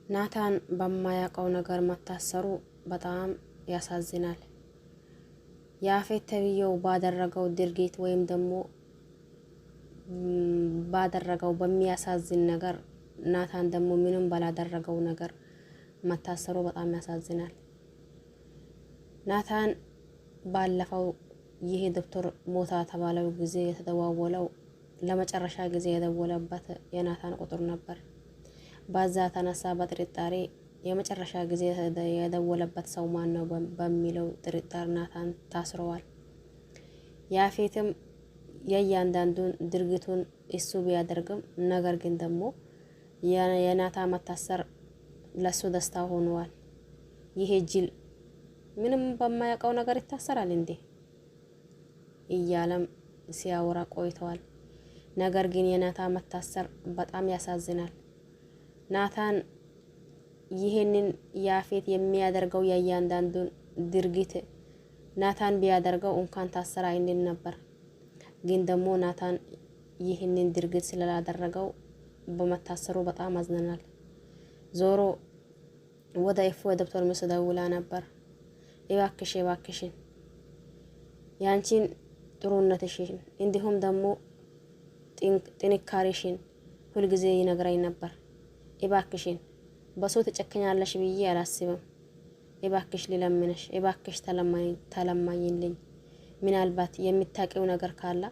ናታን በማያውቀው ነገር መታሰሩ በጣም ያሳዝናል። ያፌት ተብዬው ባደረገው ድርጊት ወይም ደግሞ ባደረገው በሚያሳዝን ነገር ናታን ደግሞ ምንም ባላደረገው ነገር መታሰሩ በጣም ያሳዝናል። ናታን ባለፈው ይሄ ዶክተር ሞታ ተባለው ጊዜ የተደዋወለው ለመጨረሻ ጊዜ የደወለበት የናታን ቁጥር ነበር። ባዛ ተነሳ በጥርጣሬ የመጨረሻ ጊዜ የደወለበት ሰው ማን ነው በሚለው ጥርጣሬ ናታን ታስሯል። ያፌትም የእያንዳንዱን ድርጊቱን እሱ ቢያደርግም ነገር ግን ደግሞ የናታን መታሰር ለሱ ደስታ ሆኗል። ይሄ ጅል ምንም በማያውቀው ነገር ይታሰራል እንዴ እያለም ሲያወራ ቆይተዋል። ነገር ግን የናታን መታሰር በጣም ያሳዝናል። ናታን ይሄንን ያፌት የሚያደርገው የእያንዳንዱን ድርጊት ናታን ቢያደርገው እንኳን ታሰራ አይንል ነበር። ግን ደግሞ ናታን ይሄንን ድርጊት ስላላደረገው በመታሰሩ በጣም አዝነናል። ዞሮ ወደ ዶክተር መስደውላ ነበር። እባክሽን ያንቺን ጥሩነትሽን እንዲሁም ደግሞ ጥንካሬሽን ሁልጊዜ ይነግረኝ ነበር። እባክሽን በሰው ተጨከኛለሽ ብዬ አላስብም። እባክሽ ልለምንሽ፣ እባክሽ ተለማኝልኝ። ምናልባት የሚታቀው ነገር ካለ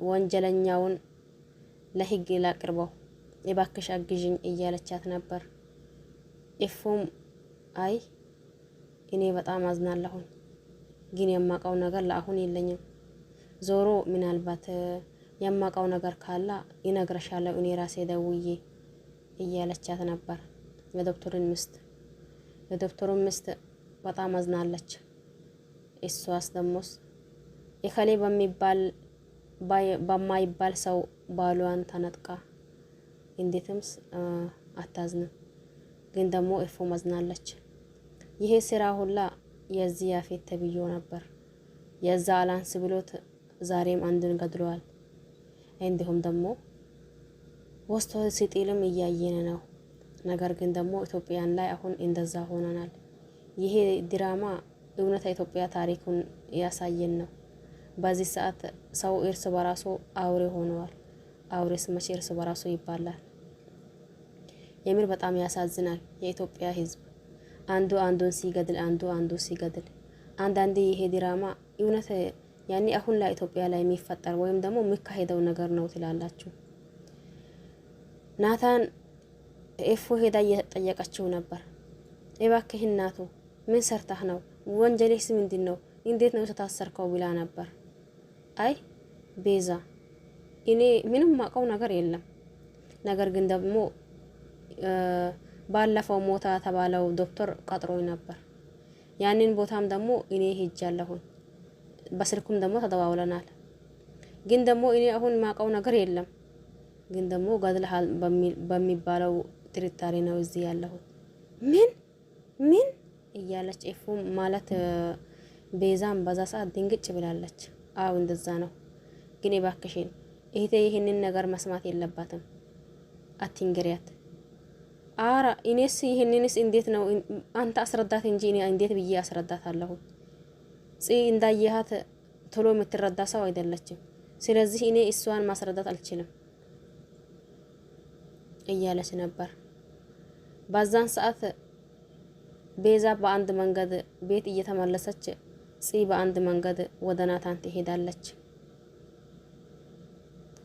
ወንጀለኛውን ለህግ ላቅርበው፣ እባክሽ አግዥኝ እያለቻት ነበር። እፉም አይ እኔ በጣም አዝናለሁ፣ ግን የማውቀው ነገር ለአሁን የለኝም። ዞሮ ምናልባት የማውቀው ነገር ካለ ይነግረሻለሁ እኔ ራሴ ደውዬ እያለቻት ነበር። የዶክተሩን ሚስት በጣም አዝናለች። እሷስ ደሞስ እከሌ በማይባል ሰው ባሏን ተነጥቃ እንዴትምስ አታዝንም? ግን ደግሞ እፎ አዝናለች። ይሄ ስራ ሁላ የዚህ ያፌት ተብዮ ነበር። የዛ አላንስ ብሎት ዛሬም አንዱን ገድሏል። እንዲሁም ደግሞ ወስቶ ሲጥልም እያየን ነው። ነገር ግን ደግሞ ኢትዮጵያን ላይ አሁን እንደዛ ሆነናል። ይሄ ድራማ እውነት ኢትዮጵያ ታሪኩን ያሳየን ነው። በዚህ ሰዓት ሰው እርስ በራሱ አውሬ ሆኗል። አውሬስ መቼ እርስ በራሱ ይባላል? የምር በጣም ያሳዝናል። የኢትዮጵያ ሕዝብ አንዱ አንዱን ሲገድል አንዳንዴ ይሄ ድራማ እውነት ያኔ አሁን ላይ ኢትዮጵያ ላይ የሚፈጠር ወይም ደግሞ የሚካሄደው ነገር ነው ትላላችሁ? ናታን ኤፎ ሄዳ እየጠየቀችው ነበር። እባክህ እናቱ ምን ሰርታህ ነው? ወንጀልስ ምንድነው? እንዴት ነው ተታሰርከው ብላ ነበር። አይ ቤዛ እኔ ምንም ማቀው ነገር የለም። ነገር ግን ደግሞ ባለፈው ሞታ ተባለው ዶክተር ቀጥሮኝ ነበር። ያንን ቦታም ደግሞ እኔ ሄጃለሁ። በስልኩም ደግሞ ተደዋውለናል። ግን ደግሞ እኔ አሁን ማቀው ነገር የለም። ግን ደግሞ ገድለሃል በሚባለው ጥርጣሬ ነው እዚህ ያለሁ። ምን እያለች ኤፉ ማለት ቤዛም በዛ ሰዓት ድንግጭ ብላለች። አው እንደዛ ነው። ግን እባክሽን እህቴ ይሄንን ነገር መስማት የለባትም፣ አትንገሪያት። አራ እኔስ ይሄንንስ እንዴት ነው አንተ አስረዳት እንጂ እኔ እንዴት ብዬ አስረዳታለሁ? እንዳየሃት ቶሎ የምትረዳ ሰው አይደለችም። ስለዚህ እኔ እሷን ማስረዳት አልችልም እያለች ነበር። በዛን ሰዓት ቤዛ በአንድ መንገድ ቤት እየተመለሰች በአንድ መንገድ ወደ ናታን ትሄዳለች።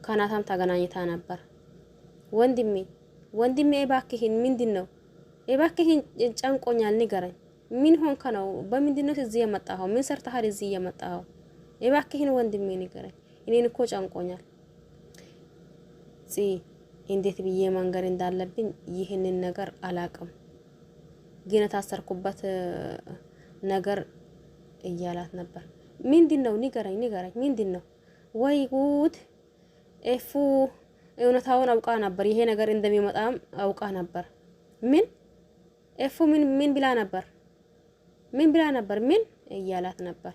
ከናታም ተገናኝታ ነበር። ወንድሜ እባክህን ምንድነው? እባክህን ጨንቆኛል ንገረኝ። ምን ሆንከ ነው? በምንድነው እዚህ የመጣኸው? ምን ሰርተሃል እዚህ የመጣኸው? እባክህን ወንድሜ ንገረኝ። እኔን እኮ ጨንቆኛል። እንዴት ብዬ መንገር እንዳለብኝ ይህንን ነገር አላቅም፣ ግን ታሰርኩበት ነገር እያላት ነበር። ምንድነው? ንገረኝ ምንድነው? ወይ ጉድ! ኤፉ እውነታውን አውቃ ነበር። ይሄ ነገር እንደሚመጣም አውቃ ነበር። ኤፉ ምን ብላ ነበር? ምን እያላት ነበር።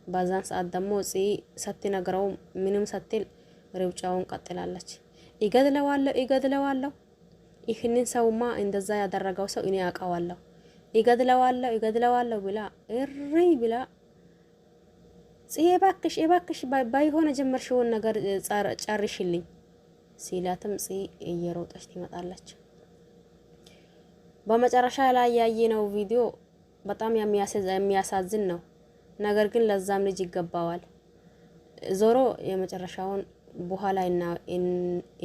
በዛን ሰዓት ደግሞ ስትነግረው ምንም ስትል ሩጫውን ቀጥላለች። ይገድለዋለሁ ይህንን ሰውማ እንደዛ ያደረገው ሰው እኔ አውቀዋለሁ፣ ይገድለዋለሁ ብላ እሪ ብላ እባክሽ ባይሆን ጀመርሽውን ነገር ጨርሽልኝ ሲላትም እየሮጠች ትመጣለች። በመጨረሻ ላይ ያየነው ቪዲዮ በጣም የሚያሳዝን ነው። ነገር ግን ለዛም ልጅ ይገባዋል። ዞሮ የመጨረሻውን በኋላ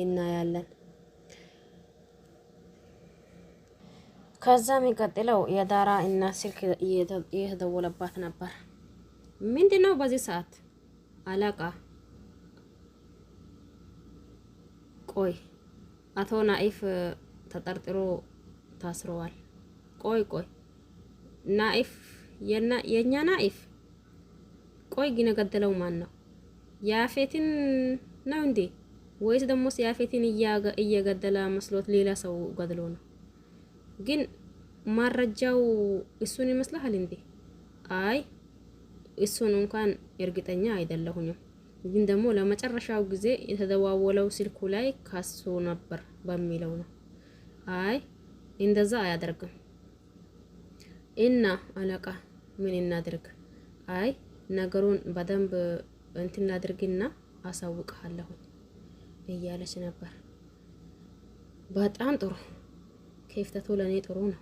እናያለን። ከዛም የሚቀጥለው የዳራ እናት ስልክ እየተደወለባት ነበር። ምንድነው በዚህ ሰዓት አለቃ? ቆይ አቶ ናኢፍ ተጠርጥሮ ታስረዋል። ቆይ ናኢፍ የኛ ናኢፍ? ቆይ ግን የገደለው ማን ነው? ያፌትን ነው እንዴ? ወይስ ደግሞ ያፌትን እየገደለ መስሎት ሌላ ሰው ገድሎ ነው? ግን ማረጃው እሱን ይመስላል እንዴ? አይ እሱን እንኳን እርግጠኛ አይደለሁኝም። ግን ደግሞ ለመጨረሻው ጊዜ የተደዋወለው ስልኩ ላይ ካሱ ነበር በሚለው ነው። አይ እንደዛ አያደርግም። እና አለቃ ምን እናድርግ? አይ ነገሩን በደንብ እንትን ላድርግና አሳውቅሃለሁ እያለች ነበር። በጣም ጥሩ ከፍተቱ ለኔ ጥሩ ነው።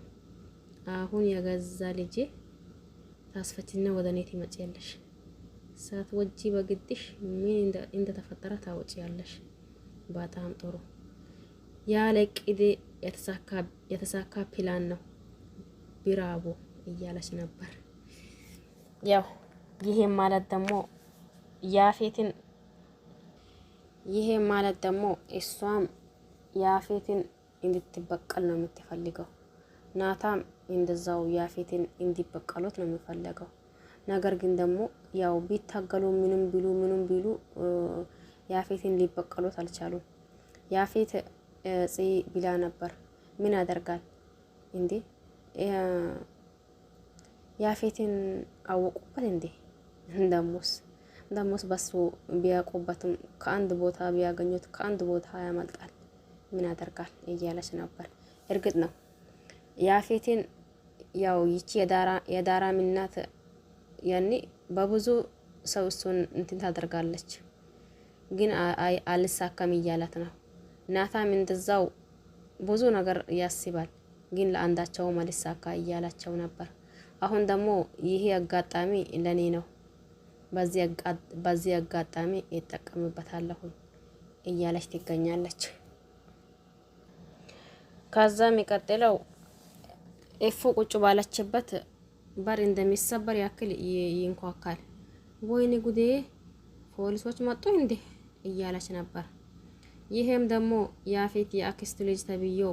አሁን የገዛ ልጄ ታስፈችና ወደ እኔ ትመጪያለሽ። ሳትወጂ በግድሽ ምን እንደተፈጠረ ታወጪያለሽ። በጣም ጥሩ ያለ ቅድ የተሳካ ፕላን ነው። ብራቦ እያለች ነበር። ያው ይሄ ማለት ደግሞ እሷም ያፌትን እንድትበቀል ነው የምትፈልገው። ናታም እንደዛው ያፌትን እንዲበቀሉት ነው የሚፈልገው። ነገር ግን ደግሞ ያው ቢታገሉ ምንም ቢሉ ያፌትን ሊበቀሉት አልቻሉም። ያፌት ቢላ ነበር ምን ያደርጋል እንዴ? ያፌትን አወቁበት እንዴ? እንደሞስ በሱ ቢያውቁበትም ከአንድ ቦታ ቢያገኙት ከአንድ ቦታ ያመልጣል። ምን ያደርጋል እያለች ነበር። እርግጥ ነው ያፌትን ያው ይቺ የዳራ ሚናት ያኔ በብዙ ሰው እሱን እንትን ታደርጋለች። ግን አልሳካም እያላት ነው። ናታም እንደዛው ብዙ ነገር ያስባል። ግን ለአንዳቸው አልሳካ እያላቸው ነበር። አሁን ደግሞ ይሄ አጋጣሚ ለኔ ነው፣ በዚህ አጋጣሚ እጠቀምበታለሁ እያለች ትገኛለች። ከዛ የሚቀጥለው ኤፉ ቁጭ ባለችበት በር እንደሚሰበር ያክል ይንኳካል። ወይኔ ጉዴ ፖሊሶች መጡ እንዴ እያለች ነበር። ይሄም ደግሞ ያፌት የአክስቱ ልጅ ተብዬው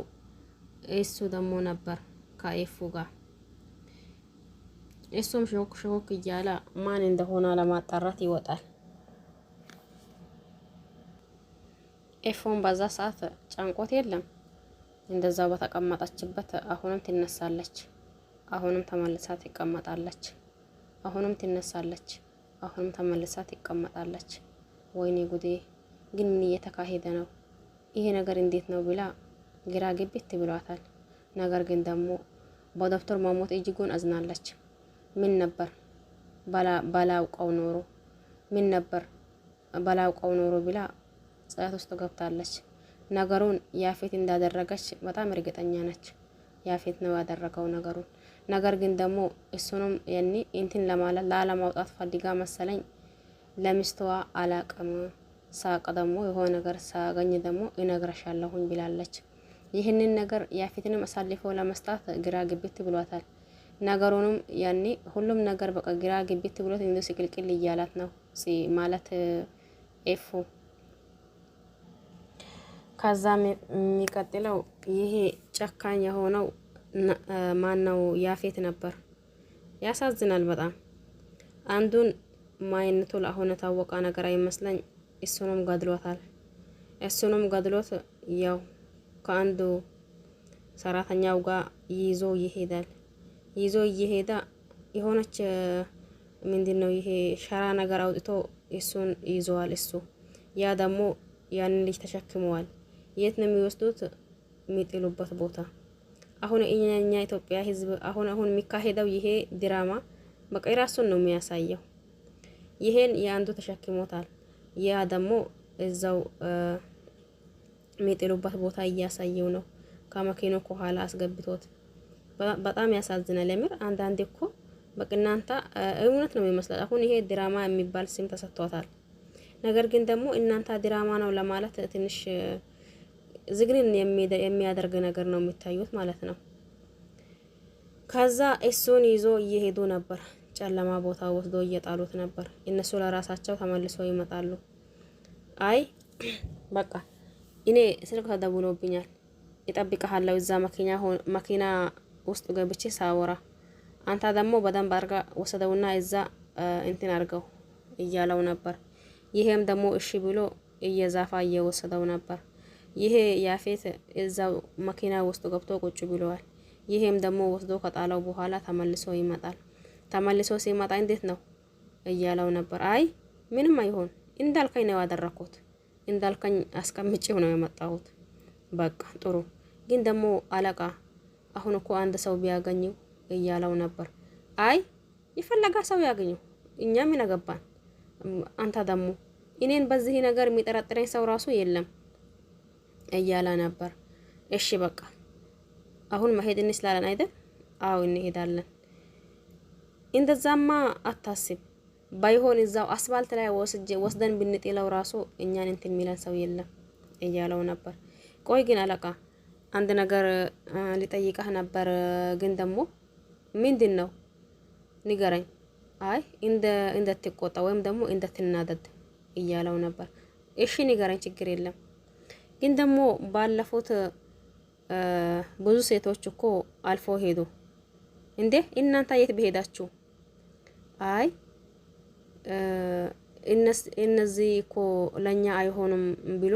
እሱ ደግሞ ነበር ከኤፉ ጋር። እሱም ሾክ እያለ ማን እንደሆነ ለማጣራት ይወጣል። ኤፉም በዛ ሰዓት ጨንቆት የለም እንደዛው በተቀመጠችበት አሁንም ትነሳለች፣ አሁንም ተመልሳ ትቀመጣለች፣ አሁንም ትነሳለች፣ አሁንም ተመልሳ ትቀመጣለች። ወይኔ ጉዴ ግን ምን እየተካሄደ ነው? ይሄ ነገር እንዴት ነው ብላ ግራ ግብት ብሏታል። ነገር ግን ደግሞ በዶክተር ማሞት እጅጉን አዝናለች። ምን ነበር ባላውቀው ኖሮ ብላ ጸጸት ውስጥ ገብታለች። ነገሩን ያፌት እንዳደረገች በጣም እርግጠኛ ነች። ያፌት ነው ያደረገው ነገሩን። ነገር ግን ደግሞ እሱንም ያኔ እንትን ለማለት ላለማውጣት ፈልጋ መሰለኝ ለሚስትዋ አላቅም ሳቅ ደግሞ የሆነ ነገር ሳገኝ ደግሞ እነግርሻለሁኝ ብላለች። ይህንን ነገር ያፌትንም አሳልፎ ለመስጣት ግራ ግብት ብሏታል። ነገሩንም ያኔ ሁሉም ነገር በቃ ግራ ግብት ብሎት እንደ ሲቅልቅል እያላት ነው ማለት ኤፉ። ከዛ የሚቀጥለው ይሄ ጨካኝ የሆነው ማነው? ያፌት ነበር። ያሳዝናል በጣም። አንዱን ማይነቱ ለአሁን የታወቀ ነገር አይመስለኝ እሱንም ገድሎታል። እሱንም ገድሎት ያው ከአንዱ ሰራተኛው ጋር ይዞ እየሄደ የሆነች ምንድነው ይሄ ሸራ ነገር አውጥቶ እሱን ይዘዋል። እሱ ያ ደግሞ ያንን ልጅ ተሸክመዋል። የት ነው የሚወስዱት? የሚጥሉበት ቦታ። አሁን እኛ ኢትዮጵያ ህዝብ አሁን የሚካሄደው ይሄ ድራማ በቃ ራሱን ነው የሚያሳየው። ይሄን የአንዱ ተሸክሞታል፣ ያ ደግሞ እዛው የሚጥሉበት ቦታ እያሳየው ነው። ከመኪናው ከኋላ አስገብቶት በጣም ያሳዝናል። ለምር አንዳንዴ እኮ በቃ እናንተ እውነት ነው የሚመስለው። አሁን ይሄ ድራማ የሚባል ስም ተሰጥቷታል። ነገር ግን ደግሞ እናንተ ድራማ ነው ለማለት ትንሽ ዝግንን የሚያደርግ ነገር ነው የሚታዩት ማለት ነው። ከዛ እሱን ይዞ እየሄዱ ነበር። ጨለማ ቦታ ወስዶ እየጣሉት ነበር። እነሱ ለራሳቸው ተመልሶ ይመጣሉ። አይ በቃ እኔ ስልክ ተደውሎብኛል፣ ይጠብቅሃለሁ እዛ መኪና ውስጥ ገብቼ ሳወራ፣ አንተ ደግሞ በደንብ አርጋ ወሰደውና እዛ እንትን አርገው እያለው ነበር። ይሄም ደግሞ እሺ ብሎ እየዛፋ እየወሰደው ነበር። ይሄ ያፌት እዛው መኪና ውስጥ ገብቶ ቁጭ ብለዋል። ይሄም ደግሞ ወስዶ ከጣለው በኋላ ተመልሶ ይመጣል። ተመልሶ ሲመጣ እንዴት ነው እያለው ነበር። አይ ምንም አይሆን እንዳልከኝ ነው ያደረኩት፣ እንዳልከኝ አስቀምጬው ነው የመጣሁት። በቃ ጥሩ። ግን ደግሞ አለቃ አሁን እኮ አንድ ሰው ቢያገኘው እያለው ነበር። አይ ይፈለጋ ሰው ያገኘው፣ እኛ ምን አገባን? አንተ ደግሞ እኔን በዚህ ነገር የሚጠረጥረኝ ሰው ራሱ የለም እያለ ነበር። እሺ በቃ አሁን መሄድ እንስላለን አይደል? አው እንሄዳለን። እንደዛማ አታስብ፣ ባይሆን እዛው አስፋልት ላይ ወስደን ብንጥለው ራሱ እኛን እንትን የሚለን ሰው የለም እያለው ነበር። ቆይ ግን አለቃ አንድ ነገር ሊጠይቅህ ነበር፣ ግን ደግሞ ምንድን ነው ንገረኝ። አይ እንደትቆጣ ወይም ደግሞ እንደትናደድ እያለው ነበር። እሺ ንገረኝ፣ ችግር የለም። ግን ደግሞ ባለፉት ብዙ ሴቶች እኮ አልፎ ሄዱ እንዴ? እናንተ የት በሄዳችሁ? አይ እነዚህ እኮ ለኛ አይሆንም ብሎ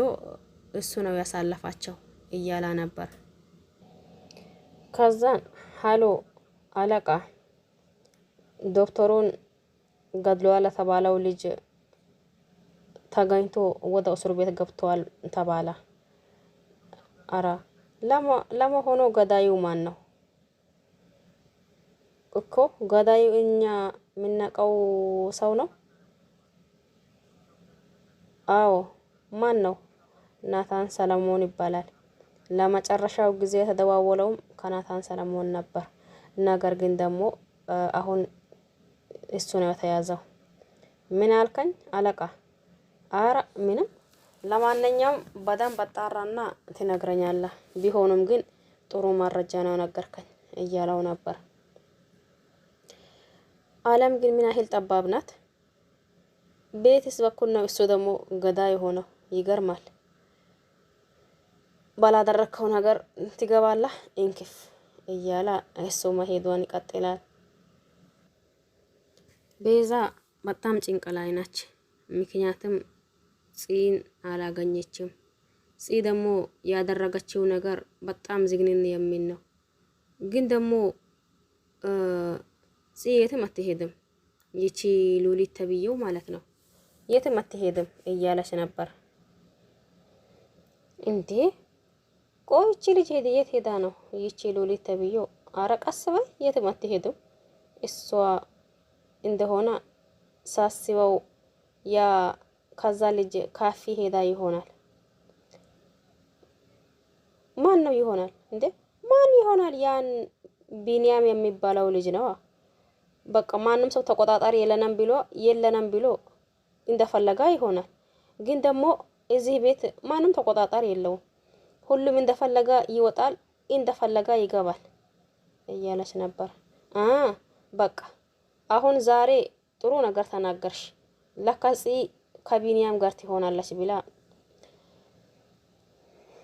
እሱ ነው ያሳለፋቸው እያላ ነበር። ከዛን ሃሎ አለቃ ዶክተሩን ገድሏል ለተባለው ልጅ ተገኝቶ ወደ እስር ቤት ገብቷል ተባለ። አራ ለመሆኑ ገዳዩ ማን ነው? እኮ ገዳዩ እኛ የምናውቀው ሰው ነው? አዎ ማን ነው? ናታን ሰለሞን ይባላል። ለመጨረሻው ጊዜ የተደዋወለውም ከናታን ሰለሞን ነበር። ነገር ግን ደግሞ አሁን እሱ ነው የተያዘው። ምን አልከኝ አለቃ? አረ ምንም። ለማንኛውም በደንብ አጣራና ትነግረኛለህ። ቢሆንም ግን ጥሩ መረጃ ነው ነገርከኝ እያለው ነበር። ዓለም ግን ምን ያህል ጠባብ ናት። ቤትስ በኩል ነው እሱ ደግሞ ገዳይ ሆነው። ይገርማል። ባላደረከው ነገር ትገባለህ እንክፍ እያለ እሱ መሄዷን ይቀጥላል። ቤዛ በጣም ጭንቅ ላይ ናች። ምክንያቱም ጽን አላገኘችም። ጽ ደግሞ ያደረገችው ነገር በጣም ዝግንን የሚል ነው። ግን ደግሞ ጽ የትም አትሄድም። ይቺ ሉሊት ተብየው ማለት ነው የትም አትሄድም እያለች ነበር። እንዴ ቆይ ይቺ ልጅ የት ሄዳ ነው? ይቺ ሉሊት ተብየው አረቀስ በይ የትም አትሄድም። እሷ እንደሆነ ሳስበው ያ ከዛ ልጅ ካፊ ሄዳ ይሆናል። ማን ነው ይሆናል እንዴ? ማን ይሆናል? ያን ቢኒያም የሚባለው ልጅ ነው። በቃ ማንም ሰው ተቆጣጣሪ የለንም ብሎ እንደፈለጋ ይሆናል። ግን ደግሞ እዚህ ቤት ማንም ተቆጣጣሪ የለውም። ሁሉም እንደፈለጋ ይወጣል፣ እንደፈለጋ ይገባል እያለች ነበር። በቃ አሁን ዛሬ ጥሩ ነገር ተናገርሽ። ለካጽ ከቢኒያም ጋር ትሆናለች ብላ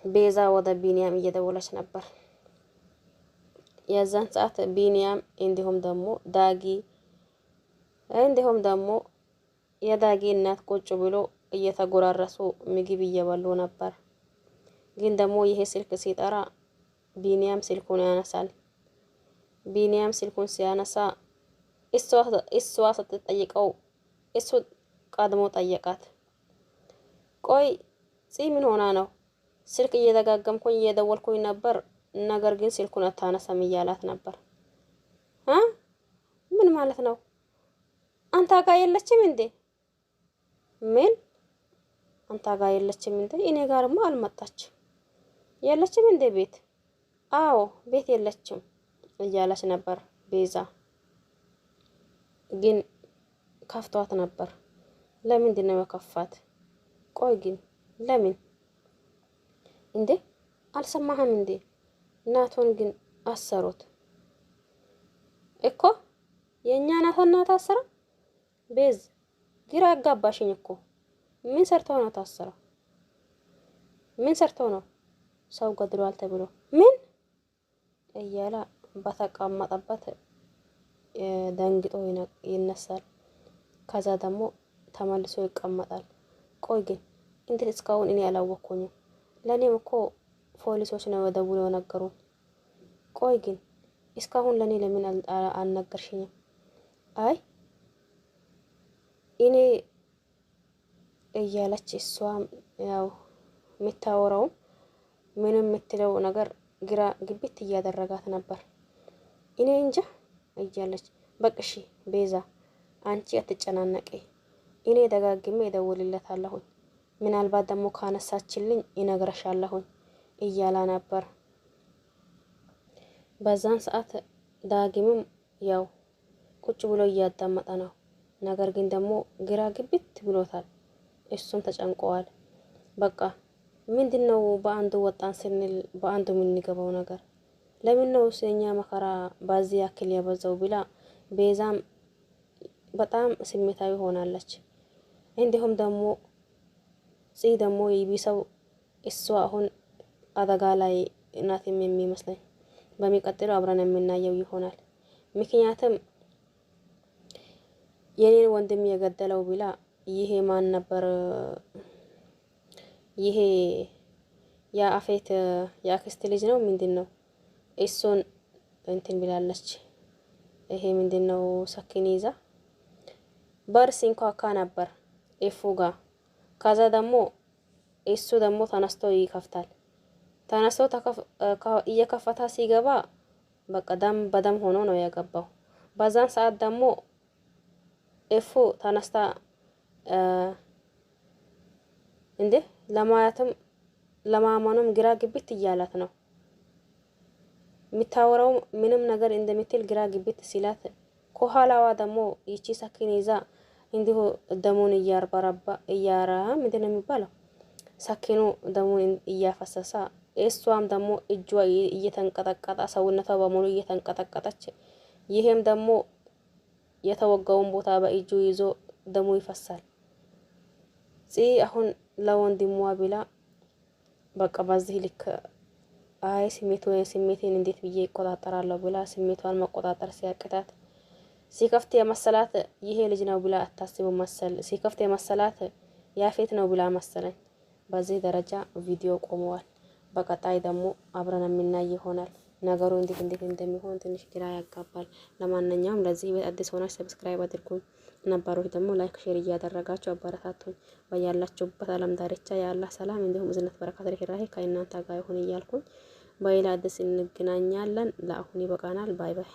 ቤዛ ወደ ቢኒያም እየደወለች ነበር። የዛን ሰዓት ቢኒያም እንዲሁም ደግሞ የዳጊ እናት ቁጭ ብሎ እየተጎራረሱ ምግብ እየበሉ ነበር። ግን ደግሞ ይሄ ስልክ ሲጠራ ቢኒያም ስልኩን ያነሳል። ቢኒያም ስልኩን ሲያነሳ እሷ ስትጠይቀው እሱ ቀድሞ ጠየቃት። ቆይ ፂ ምን ሆና ነው? ስልክ እየደጋገምኩኝ እየደወልኩኝ ነበር። ነገር ግን ስልኩን አታነሳም እያላት ነበር። ምን ማለት ነው? አንተ ጋር የለችም እንዴ? ምን አንተ ጋር የለችም እንዴ? እኔ ጋርማ አልመጣች። የለችም እንዴ ቤት? አዎ ቤት የለችም እያለች ነበር ቤዛ። ግን ከፍቷት ነበር። ለምንድን ነው የከፋት? ቆይ ግን ለምን እንዴ? አልሰማህም እንዴ? ናቶን ግን አሰሩት እኮ። የኛ ናቶና ታሰረ። ቤዝ ግራ አጋባሽኝ እኮ። ምን ሰርተው ነው ታሰረው? ምን ሰርተው ነው? ሰው ገድሏል ተብሎ ምን እያለ በተቀመጠበት ደንግጦ ይነሳል። ከዛ ደግሞ ተመልሶ ይቀመጣል። ቆይ ግን እንዴት እስካሁን እኔ አላወቅኩኝም? ለኔም እኮ ፖሊሶች ነው ደውለው ነገሩን። ቆይ ግን እስካሁን ለኔ ለምን አልነገርሽኝም? አይ እኔ እያለች እሷም ያው የምታወራው ምንም የምትለው ነገር ግራ ግብት እያደረጋት ነበር። እኔ እንጃ እያለች በቅሺ ቤዛ አንቺ አትጨናነቂ፣ እኔ ደጋግሜ እደውልለታለሁኝ፣ ምናልባት ደግሞ ካነሳችልኝ ይነግረሻለሁኝ እያላ ነበር። በዛን ሰዓት ዳግምም ያው ቁጭ ብሎ እያዳመጠ ነው። ነገር ግን ደግሞ ግራ ግብት ብሎታል። እሱም ተጨንቀዋል። በቃ ምንድነው በአንዱ ወጣን ስንል በአንዱ የምንገባው ነገር ለምን ነው የኛ መከራ በዚህ ያክል ያበዛው ብላ ቤዛም በጣም ስሜታዊ ሆናለች። እንዲሁም ደግሞ ደግሞ ይቢሰው እሷ አሁን አደጋ ላይ ናት የሚመስለኝ። በሚቀጥለው አብረን የምናየው ይሆናል። ምክንያቱም የኔን ወንድም የገደለው ብላ ይሄ ማን ነበር? ይሄ የአፌት የአክስት ልጅ ነው ምንድነው? እሱን እንትን ብላለች። ይሄ ምንድነው? ሰኪን ይዛ በር ሲንኳካ ነበር ኤፉ ጋር። ከዛ ደግሞ እሱ ደግሞ ተነስቶ ይከፍታል። ተነስቶ እየከፈታ ሲገባ በቃ ደም በደም ሆኖ ነው የገባው። በዛን ሰዓት ደግሞ ኤፉ ተነስታ እንዴ ለማያትም ለማማኑም ግራ ግብት እያላት ነው። የሚታወራው ምንም ነገር እንደምትል ግራ ግብት ሲላት ከኋላዋ ደግሞ ይቺ ሰኪን ይዛ እንዲሁ ደሙን እያራ ምንድነው የሚባለው? ሰኪኑ ደሙን እያፈሰሳ እሷም ደግሞ እጇ እየተንቀጠቀጠ ሰውነቷ በሙሉ እየተንቀጠቀጠች ይሄም ደግሞ የተወጋውን ቦታ በእጁ ይዞ ደሙ ይፈሳል። አሁን ለወንድሟ ብላ በቃ በዚህ ልክ አይ ስሜቴን እንዴት ብዬ እቆጣጠራለሁ ብላ ስሜቷን መቆጣጠር ሲያቅታት ሲከፍት የመሰላት ይሄ ልጅ ነው ብላ አታስቡ መሰል። ሲከፍት የመሰላት ያፌት ነው ብላ መሰለኝ። በዚህ ደረጃ ቪዲዮ ቆመዋል። በቀጣይ ደግሞ አብረን የምናይ ይሆናል። ነገሩ እንዴት እንደሚሆን ትንሽ ግራ ያጋባል። ለማንኛውም ለዚህ ቤት አዲስ ሆናችሁ ሰብስክራይብ አድርጉኝ፣ ነባሮች ደግሞ ላይክ ሼር እያደረጋችሁ አበረታቱኝ። በያላችሁበት ዓለም ዳርቻ የአላህ ሰላም እንዲሁም እዝነት በረከት ርህራሄ ከእናንተ ጋር ይሁን እያልኩኝ በሌላ አዲስ እንገናኛለን። ለአሁን ይበቃናል። ባይ ባይ።